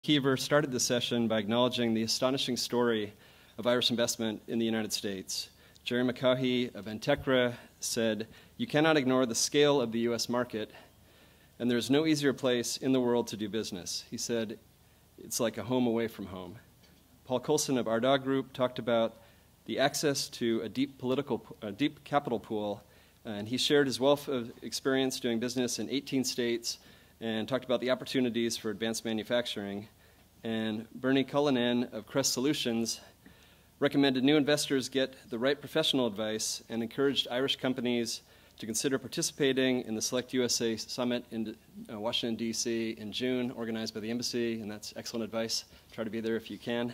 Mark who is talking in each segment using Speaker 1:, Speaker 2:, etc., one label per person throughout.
Speaker 1: Kiever started this session by acknowledging the astonishing story of Irish investment in the United States. Jerry McCaughey of Antecra said, "You cannot ignore the scale of the U.S. market, and there's no easier place in the world to do business." He said, "It's like a home away from home." Paul Coulson of Ardagh Group talked about the access to a deep capital pool, and he shared his wealth of experience doing business in 18 states and talked about the opportunities for advanced manufacturing. And Bernie Cullinan of Crest Solutions recommended new investors get the right professional advice and encouraged Irish companies to consider participating in the Select USA Summit in Washington, D.C. in June, organized by the embassy, and that's excellent advice. Try to be there if you can.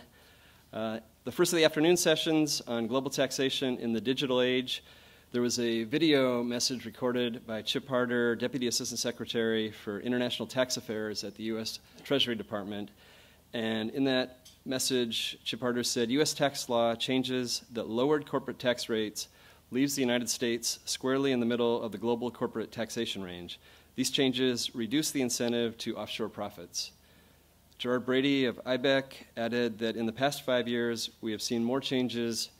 Speaker 1: The first of the afternoon sessions on global taxation in the digital age, there was a video message recorded by Chip Harder, Deputy Assistant Secretary for International Tax Affairs at the U.S. Treasury Department. And in that message, Chip Harder said, "U.S. tax law changes that lowered corporate tax rates leaves the United States squarely in the middle of the global corporate taxation range. These changes reduce the incentive to offshore profits." Gerard Brady of IBEC added that in the past 5 years, we have seen more changes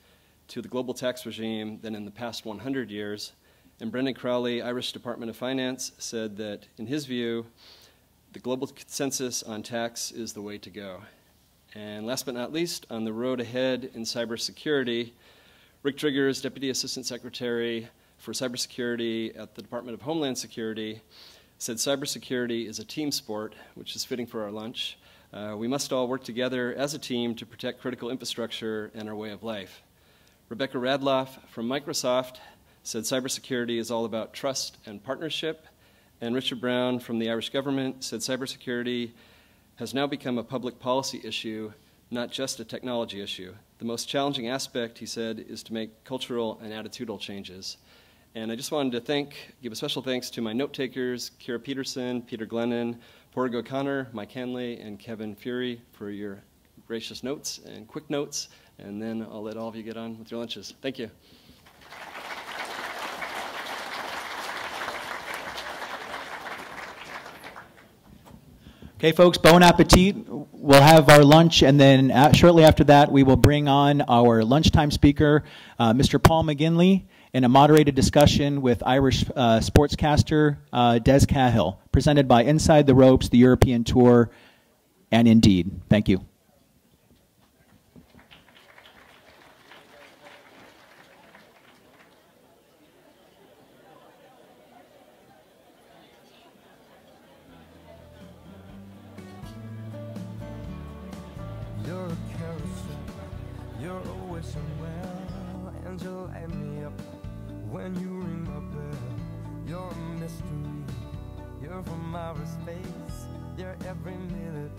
Speaker 1: to the global tax regime than in the past 100 years. And Brendan Crowley, Irish Department of Finance, said that, in his view, the global consensus on tax is the way to go. And last but not least, on the road ahead in cybersecurity, Rick Triggers, Deputy Assistant Secretary for Cybersecurity at the Department of Homeland Security, said cybersecurity is a team sport, which is fitting for our lunch. We must all work together as a team to protect critical infrastructure and our way of life. Rebecca Radloff from Microsoft said cybersecurity is all about trust and partnership. And Richard Brown from the Irish government said cybersecurity has now become a public policy issue, not just a technology issue. The most challenging aspect, he said, is to make cultural and attitudinal changes. And I just wanted to give a special thanks to my note takers, Kira Peterson, Peter Glennon, Porg O'Connor, Mike Hanley, and Kevin Fury for your gracious notes and quick notes. And then I'll let all of you get on with your lunches. Thank you.
Speaker 2: Okay, folks, bon appetit. We'll have our lunch, and then shortly after that, we will bring on our lunchtime speaker, Mr. Paul McGinley, in a moderated discussion with Irish sportscaster Des Cahill, presented by Inside the Ropes, the European Tour, and Indeed. Thank you.
Speaker 3: You're a carousel, you're always somewhere, and you light me up when you ring my bell. You're a mystery, you're from outer space, you're every minute